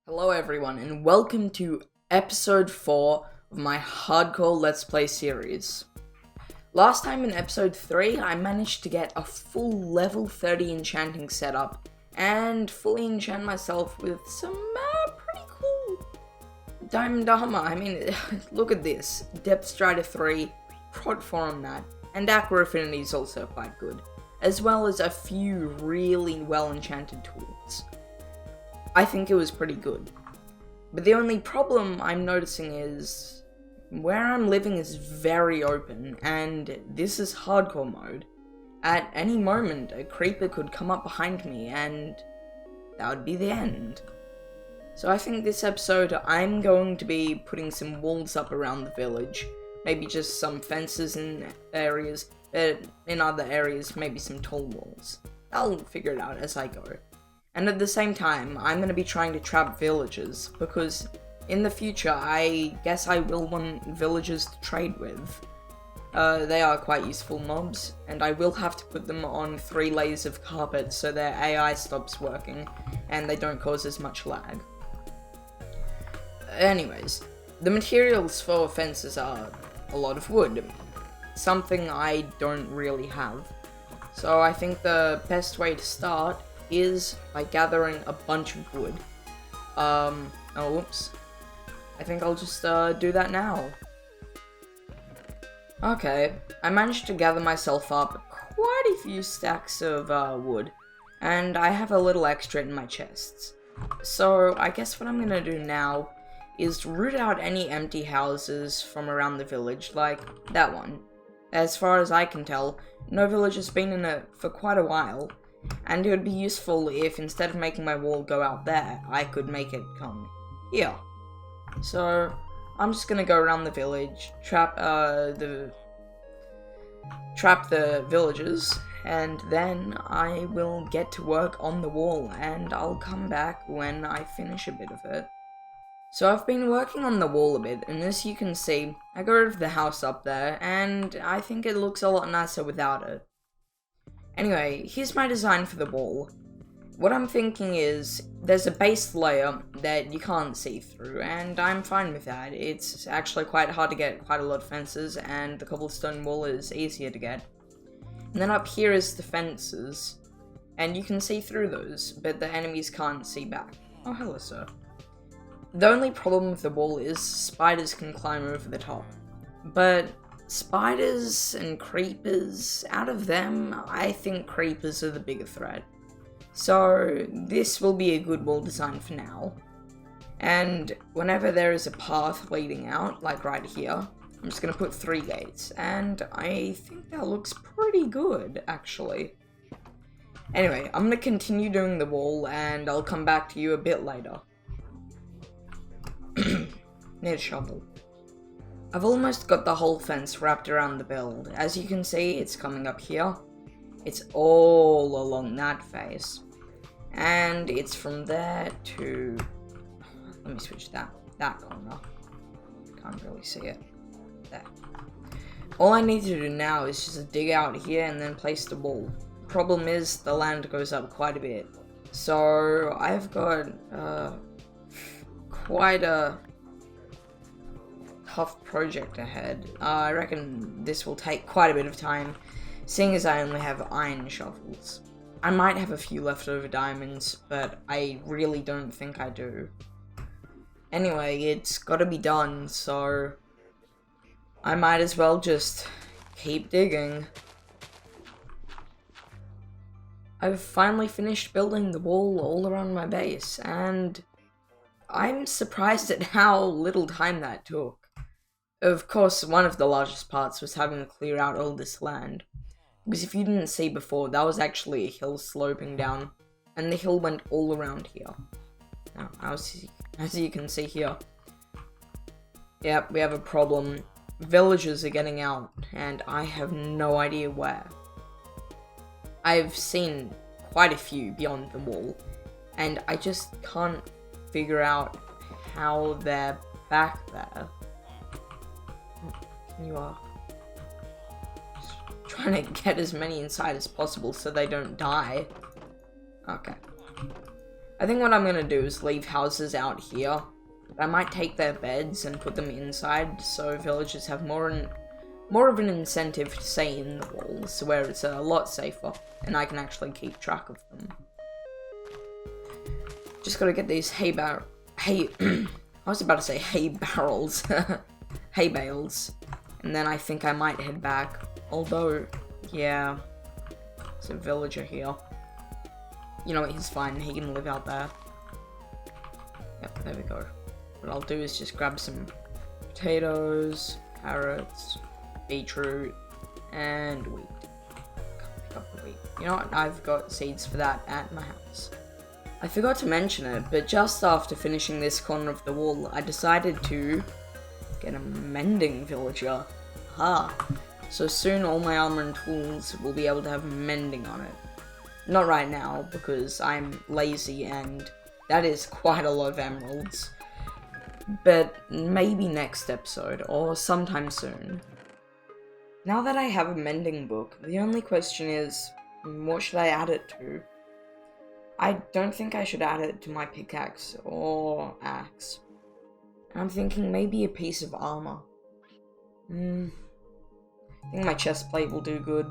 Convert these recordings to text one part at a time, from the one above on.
Hello everyone, and welcome to episode 4 of my hardcore Let's Play series. Last time in episode 3, I managed to get a full level 30 enchanting setup, and fully enchant myself with some pretty cool diamond armor. I mean, look at this. Depth Strider 3, Prot 4 on that, and Aqua Affinity is also quite good, as well as a few really well enchanted tools. I think it was pretty good. But the only problem I'm noticing is where I'm living is very open, and this is hardcore mode. At any moment, a creeper could come up behind me, and that would be the end. So I think this episode I'm going to be putting some walls up around the village. Maybe just some fences in areas, but in other areas maybe some tall walls. I'll figure it out as I go. And at the same time, I'm going to be trying to trap villagers, because in the future, I guess I will want villagers to trade with. They are quite useful mobs, and I will have to put them on 3 layers of carpet so their AI stops working, and they don't cause as much lag. Anyways, the materials for fences are a lot of wood, something I don't really have. So I think the best way to start is by gathering a bunch of wood. Oh, whoops. I think I'll just do that now. Okay, I managed to gather myself up quite a few stacks of wood, and I have a little extra in my chests. So I guess what I'm gonna do now is root out any empty houses from around the village, like that one. As far as I can tell, no village has been in it for quite a while. And it would be useful if, instead of making my wall go out there, I could make it come here. So I'm just gonna go around the village, trap the villagers, and then I will get to work on the wall, and I'll come back when I finish a bit of it. So I've been working on the wall a bit, and as you can see, I got rid of the house up there, and I think it looks a lot nicer without it. Anyway, here's my design for the wall. What I'm thinking is, there's a base layer that you can't see through, and I'm fine with that. It's actually quite hard to get quite a lot of fences, and the cobblestone wall is easier to get. And then up here is the fences, and you can see through those, but the enemies can't see back. Oh, hello, sir. The only problem with the wall is spiders can climb over the top. But spiders and creepers, out of them, I think creepers are the bigger threat. So this will be a good wall design for now. And whenever there is a path leading out, like right here, I'm just gonna put 3 gates, and I think that looks pretty good, actually. Anyway, I'm gonna continue doing the wall, and I'll come back to you a bit later. Need a shovel. I've almost got the whole fence wrapped around the build. As you can see, it's coming up here. It's all along that face. And it's from there to... Let me switch that corner. Can't really see it. There. All I need to do now is just dig out here and then place the wall. Problem is, the land goes up quite a bit. So, I've got quite a tough project ahead. I reckon this will take quite a bit of time, seeing as I only have iron shovels. I might have a few leftover diamonds, but I really don't think I do. Anyway, it's gotta be done, so I might as well just keep digging. I've finally finished building the wall all around my base, and I'm surprised at how little time that took. Of course, one of the largest parts was having to clear out all this land. Because if you didn't see before, that was actually a hill sloping down, and the hill went all around here. Now, as you can see here, yep, we have a problem. Villagers are getting out, and I have no idea where. I've seen quite a few beyond the wall, and I just can't figure out how they're back there. You are just trying to get as many inside as possible so they don't die. Okay. I think what I'm gonna do is leave houses out here. I might take their beds and put them inside, so villagers have more of an incentive to stay in the walls, where it's a lot safer, and I can actually keep track of them. Just gotta get these I was about to say hay barrels. Hay bales. And then I think I might head back. Although, yeah, there's a villager here. You know what, he's fine, he can live out there. Yep, there we go. What I'll do is just grab some potatoes, carrots, beetroot, and wheat. Can't pick up the wheat. You know what, I've got seeds for that at my house. I forgot to mention it, but just after finishing this corner of the wall, I decided to get a mending villager. So soon all my armor and tools will be able to have mending on it. Not right now, because I'm lazy and that is quite a lot of emeralds. But maybe next episode, or sometime soon. Now that I have a mending book, the only question is, what should I add it to? I don't think I should add it to my pickaxe or axe. I'm thinking maybe a piece of armor. I think my chest plate will do good.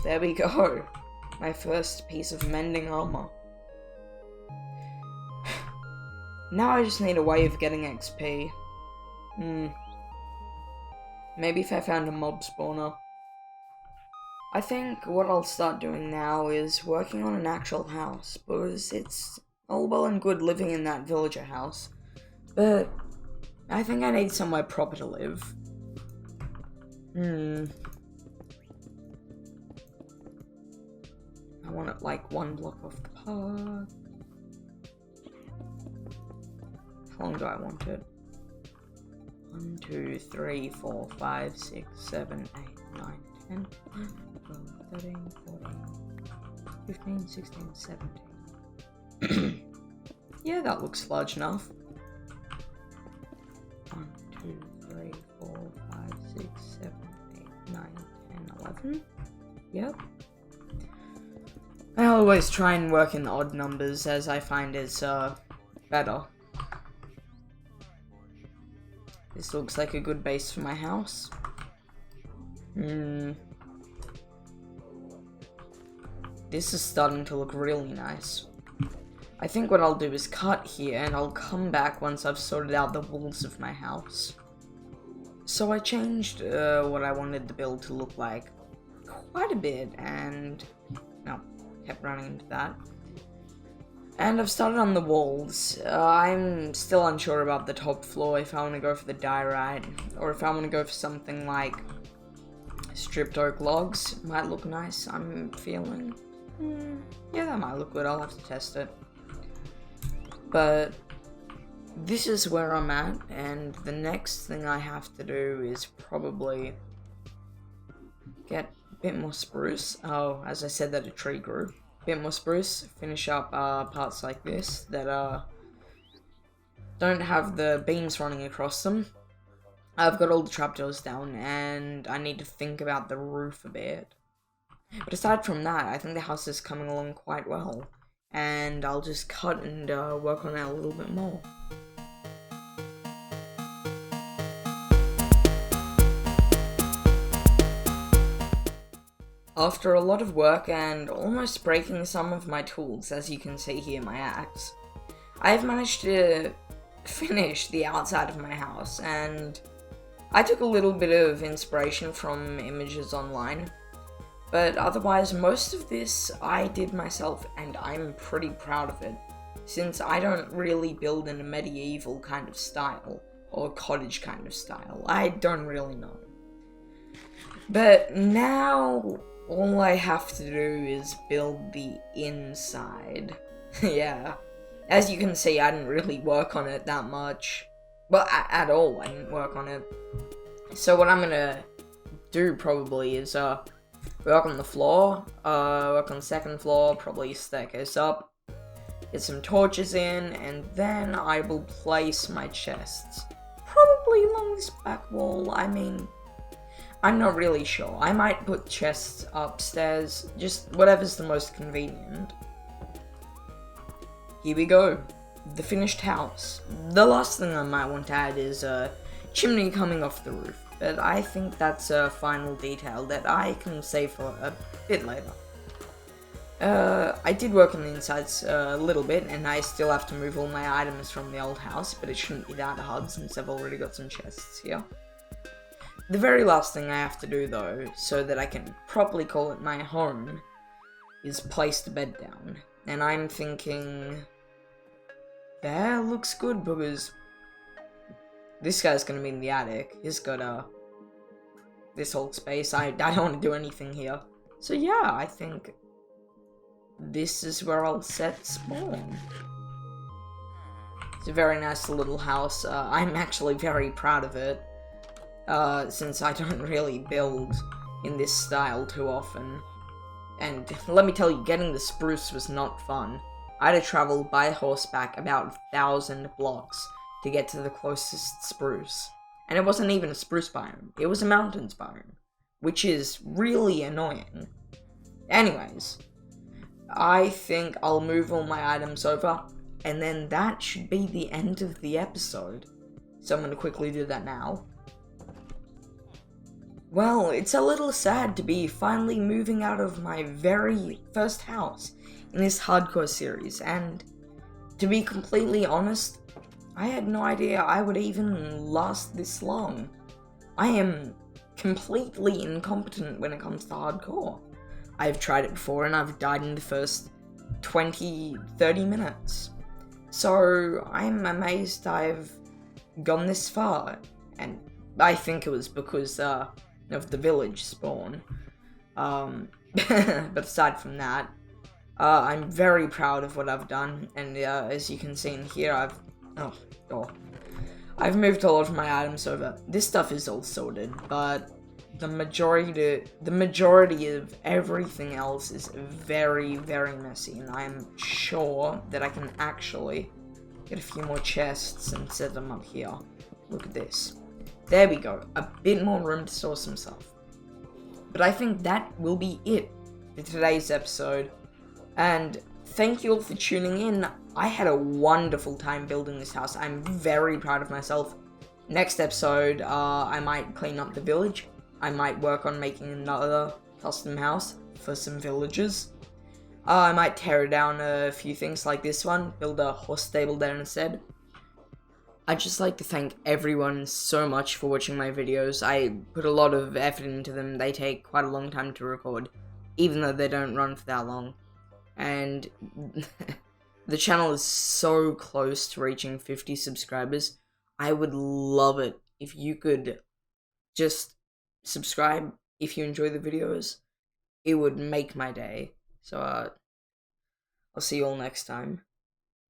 There we go. My first piece of mending armor. Now I just need a way of getting XP. Maybe if I found a mob spawner. I think what I'll start doing now is working on an actual house, because it's all well and good living in that villager house, but I think I need somewhere proper to live. I want it like 1 block off the park. How long do I want it? 1, 2, 3, 4, 5, 6, 7, 8, 9, 10, 12, 13, 14, 15, 16, 17. Yeah, that looks large enough. 1, 2, 3, 4, 5, 6, 7, 8, 9, 10, 11. Yep. I always try and work in odd numbers, as I find it's better. This looks like a good base for my house. This is starting to look really nice. I think what I'll do is cut here, and I'll come back once I've sorted out the walls of my house. So I changed what I wanted the build to look like quite a bit, and no, kept running into that. And I've started on the walls. I'm still unsure about the top floor, if I want to go for the diorite, or if I want to go for something like stripped oak logs. Might look nice, I'm feeling. Yeah, that might look good, I'll have to test it. But this is where I'm at, and the next thing I have to do is probably get a bit more spruce. Oh, as I said, that a tree grew. A bit more spruce, finish up parts like this that don't have the beams running across them. I've got all the trapdoors down, and I need to think about the roof a bit. But aside from that, I think the house is coming along quite well, and I'll just cut and work on it a little bit more. After a lot of work and almost breaking some of my tools, as you can see here, my axe, I've managed to finish the outside of my house, and I took a little bit of inspiration from images online. But otherwise, most of this I did myself, and I'm pretty proud of it, since I don't really build in a medieval kind of style, or cottage kind of style. I don't really know. But now, all I have to do is build the inside. Yeah. As you can see, I didn't really work on it that much. Well, at all, I didn't work on it. So what I'm gonna do probably is, work on the floor, work on the second floor, probably staircase up, get some torches in, and then I will place my chests. Probably along this back wall. I mean, I'm not really sure. I might put chests upstairs, just whatever's the most convenient. here we go. The finished house. The last thing I might want to add is a chimney coming off the roof, but I think that's a final detail that I can save for a bit later. I did work on the insides a little bit, and I still have to move all my items from the old house, but it shouldn't be that hard since I've already got some chests here. The very last thing I have to do though, so that I can properly call it my home, is place the bed down. And I'm thinking, there looks good because this guy's gonna be in the attic. He's got this whole space. I don't want to do anything here. So yeah, I think this is where I'll set spawn. It's a very nice little house. I'm actually very proud of it, since I don't really build in this style too often. And let me tell you, getting the spruce was not fun. I had to travel by horseback about 1,000 blocks to get to the closest spruce. And it wasn't even a spruce biome, it was a mountains biome, which is really annoying. Anyways, I think I'll move all my items over, and then that should be the end of the episode. So I'm going to quickly do that now. Well, it's a little sad to be finally moving out of my very first house in this hardcore series, and to be completely honest, I had no idea I would even last this long. I am completely incompetent when it comes to hardcore. I've tried it before and I've died in the first 20-30 minutes. So I'm amazed I've gone this far, and I think it was because of the village spawn. But aside from that, I'm very proud of what I've done, and as you can see in here, I've moved a lot of my items over. This stuff is all sorted, but the majority of everything else is very, very messy, and I'm sure that I can actually get a few more chests and set them up here. Look at this. There we go. A bit more room to store some stuff. But I think that will be it for today's episode. And thank you all for tuning in. I had a wonderful time building this house. I'm very proud of myself. Next episode, I might clean up the village. I might work on making another custom house for some villagers. I might tear down a few things like this one, build a horse stable there instead. I'd just like to thank everyone so much for watching my videos. I put a lot of effort into them. They take quite a long time to record, even though they don't run for that long. And the channel is so close to reaching 50 subscribers. I would love it if you could just subscribe if you enjoy the videos. It would make my day. So, I'll see you all next time.